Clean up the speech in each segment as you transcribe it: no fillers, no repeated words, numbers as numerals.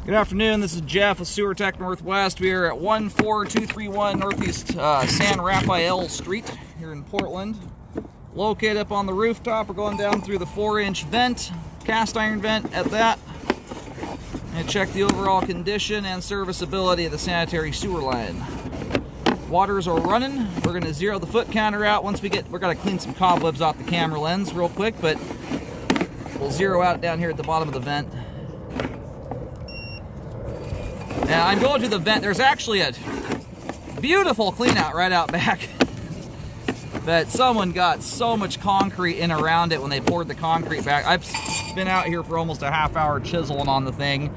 Good afternoon, this is Jeff with Sewer Tech Northwest. We are at 14231 Northeast San Rafael Street here in Portland. Located up on the rooftop, we're going down through the 4-inch vent, cast iron vent at that, and check the overall condition and serviceability of the sanitary sewer line. Waters are running. We're going to zero the foot counter out once we're going to clean some cobwebs off the camera lens real quick, but we'll zero out down here at the bottom of the vent. Now, I'm going to the vent. There's actually a beautiful clean out right out back. But someone got so much concrete in around it when they poured the concrete back. I've been out here for almost a half hour chiseling on the thing,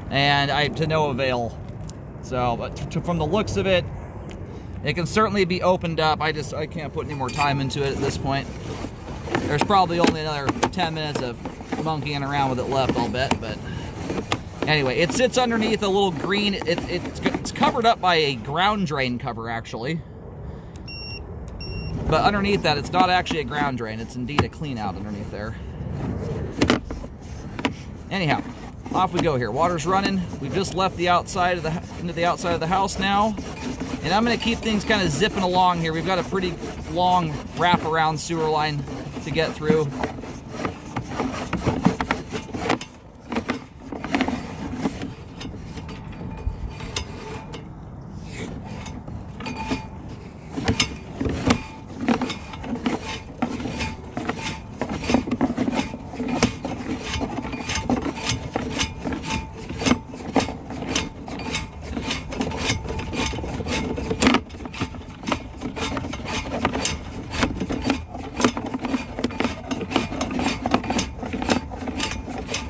and to no avail. So, but from the looks of it, it can certainly be opened up. I can't put any more time into it at this point. There's probably only another 10 minutes of monkeying around with it left, I'll bet, but anyway, it sits underneath a little green, it's covered up by a ground drain cover, actually. But underneath that, it's not actually a ground drain, it's indeed a clean out underneath there. Anyhow, off we go here. Water's running. We've just left the outside of into the outside of the house now. And I'm gonna keep things kind of zipping along here. We've got a pretty long wraparound sewer line to get through.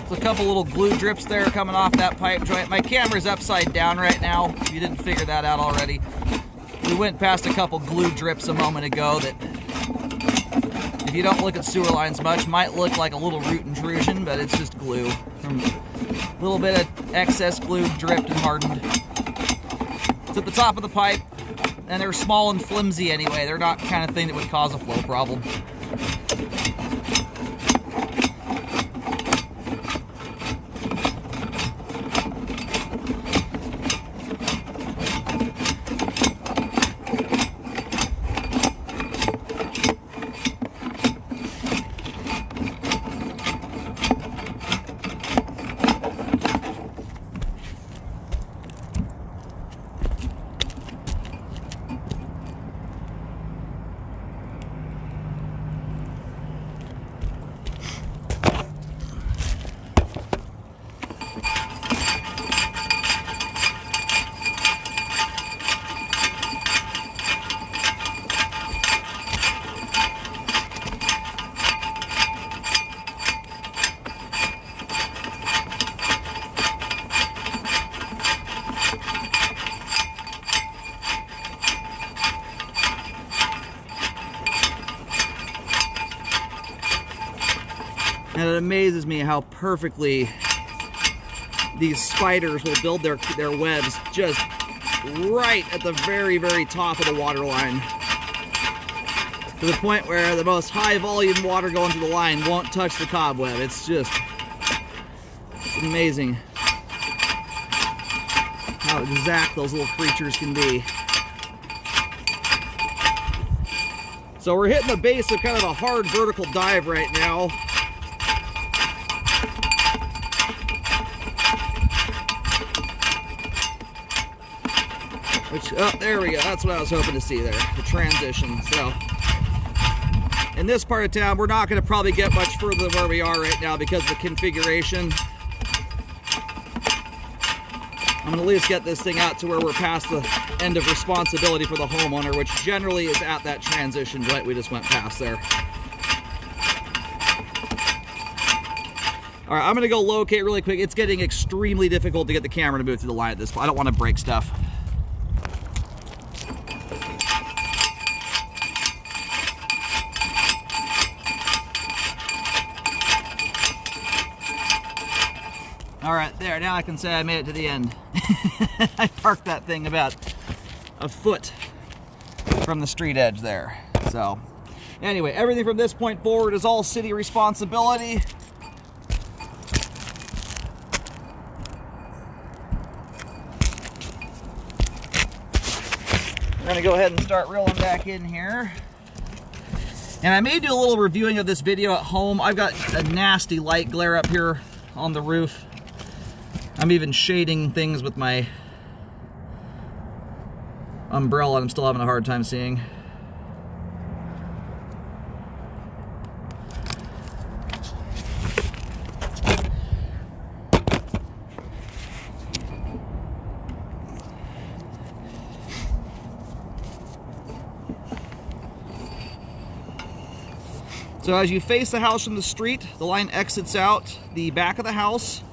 A couple little glue drips there coming off that pipe joint. My camera's upside down right now, if you didn't figure that out already. We went past a couple glue drips a moment ago that, if you don't look at sewer lines much, might look like a little root intrusion, but it's just glue. A little bit of excess glue dripped and hardened. It's at the top of the pipe, and they're small and flimsy anyway. They're not the kind of thing that would cause a flow problem. And it amazes me how perfectly these spiders will build their webs just right at the very, very top of the water line. To the point where the most high volume water going through the line won't touch the cobweb. It's amazing how exact those little creatures can be. So we're hitting the base of kind of a hard vertical dive right now. Oh, there we go. That's what I was hoping to see there, the transition. So, in this part of town, we're not going to probably get much further than where we are right now because of the configuration. I'm going to at least get this thing out to where we're past the end of responsibility for the homeowner, which generally is at that transition joint we just went past there. All right, I'm going to go locate really quick. It's getting extremely difficult to get the camera to move through the line at this point. I don't want to break stuff. All right, there, now I can say I made it to the end. I parked that thing about a foot from the street edge there. So, anyway, everything from this point forward is all city responsibility. gonna go ahead and start reeling back in here. And I may do a little reviewing of this video at home. I've got a nasty light glare up here on the roof. I'm even shading things with my umbrella and I'm still having a hard time seeing. So as you face the house from the street, the line exits out the back of the house.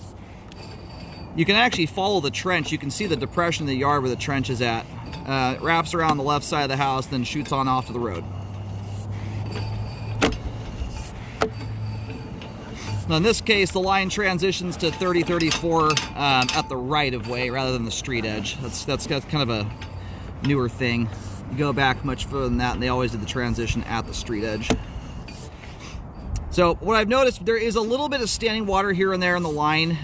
You can actually follow the trench. You can see the depression in the yard where the trench is at. It wraps around the left side of the house, then shoots on off to the road. Now in this case, the line transitions to 30-34 at the right of way rather than the street edge. That's kind of a newer thing. You go back much further than that, and they always did the transition at the street edge. So what I've noticed, there is a little bit of standing water here and there in the line.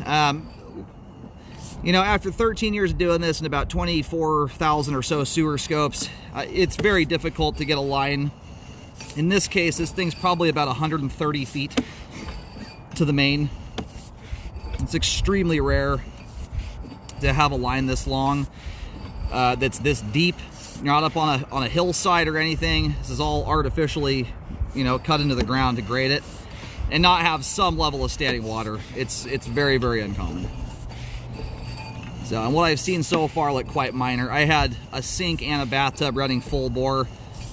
You know, after 13 years of doing this and about 24,000 or so sewer scopes, it's very difficult to get a line. In this case, this thing's probably about 130 feet to the main. It's extremely rare to have a line this long, that's this deep. You're not up on a hillside or anything. This is all artificially, you know, cut into the ground to grade it, and not have some level of standing water. It's very, very uncommon. So, and what I've seen so far look quite minor. I had a sink and a bathtub running full bore,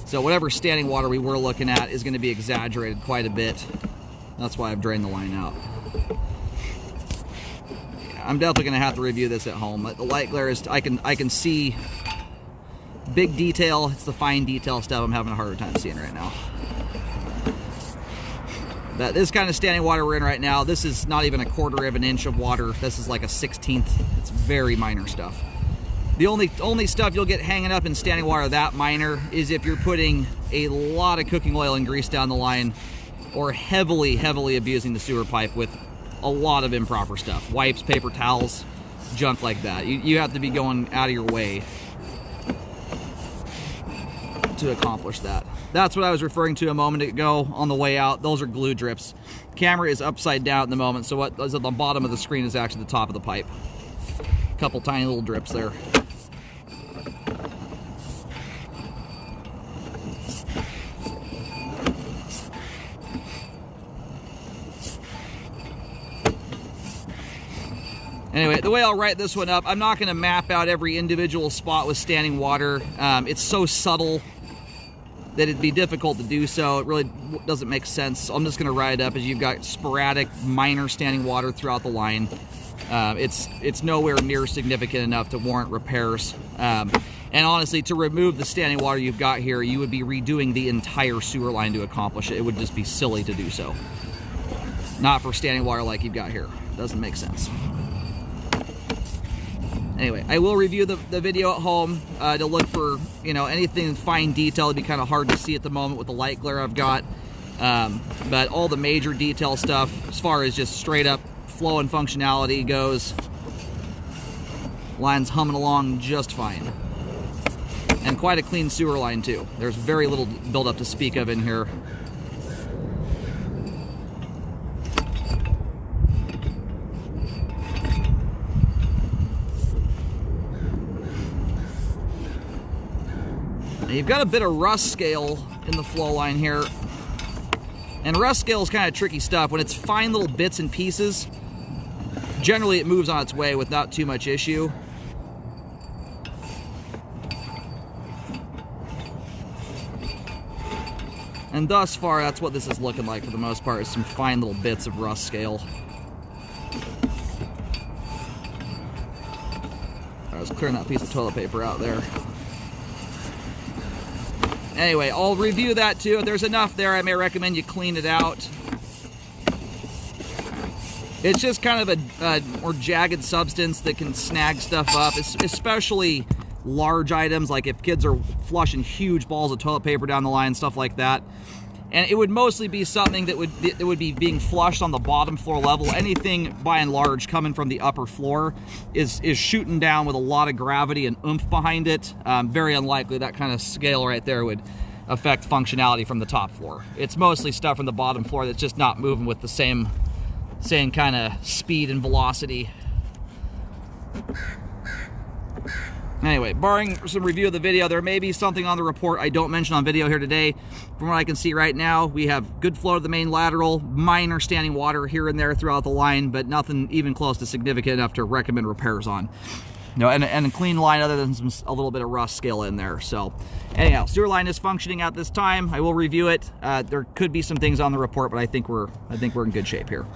so whatever standing water we were looking at is going to be exaggerated quite a bit. That's why I've drained the line out. I'm definitely going to have to review this at home. The light glare is, I can see big detail. It's the fine detail stuff I'm having a harder time seeing right now. This kind of standing water we're in right now, this is not even a quarter of an inch of water. This is like a 1/16. It's very minor stuff. The only stuff you'll get hanging up in standing water that minor is if you're putting a lot of cooking oil and grease down the line, or heavily abusing the sewer pipe with a lot of improper stuff. Wipes, paper towels, junk like that. You have to be going out of your way to accomplish that. That's what I was referring to a moment ago on the way out. Those are glue drips. Camera is upside down at the moment, so what is at the bottom of the screen is actually the top of the pipe. A couple tiny little drips there. Anyway, the way I'll write this one up, I'm not going to map out every individual spot with standing water. It's so subtle that it'd be difficult to do so. It really doesn't make sense. So I'm just going to write it up as you've got sporadic, minor standing water throughout the line. It's nowhere near significant enough to warrant repairs. And honestly, to remove the standing water you've got here, you would be redoing the entire sewer line to accomplish it. It would just be silly to do so. Not for standing water like you've got here. Doesn't make sense. Anyway, I will review the video at home to look for, you know, anything in fine detail. It'd be kind of hard to see at the moment with the light glare I've got. But all the major detail stuff, as far as just straight up flow and functionality goes, line's humming along just fine. And quite a clean sewer line too. There's very little buildup to speak of in here. Now you've got a bit of rust scale in the flow line here. And rust scale is kind of tricky stuff. When it's fine little bits and pieces, generally it moves on its way without too much issue. And thus far, that's what this is looking like for the most part, is some fine little bits of rust scale. I was clearing that piece of toilet paper out there. Anyway, I'll review that too. If there's enough there, I may recommend you clean it out. It's just kind of a more jagged substance that can snag stuff up, especially large items, like if kids are flushing huge balls of toilet paper down the line, stuff like that. And it would mostly be something that would be being flushed on the bottom floor level. Anything, by and large, coming from the upper floor is shooting down with a lot of gravity and oomph behind it. Very unlikely that kind of scale right there would affect functionality from the top floor. It's mostly stuff from the bottom floor that's just not moving with the same kind of speed and velocity. Anyway, barring some review of the video, there may be something on the report I don't mention on video here today. From what I can see right now, we have good flow to the main lateral, minor standing water here and there throughout the line, but nothing even close to significant enough to recommend repairs on. No, and a clean line other than a little bit of rust scale in there. So anyhow, sewer line is functioning at this time. I will review it. There could be some things on the report, but I think we're in good shape here.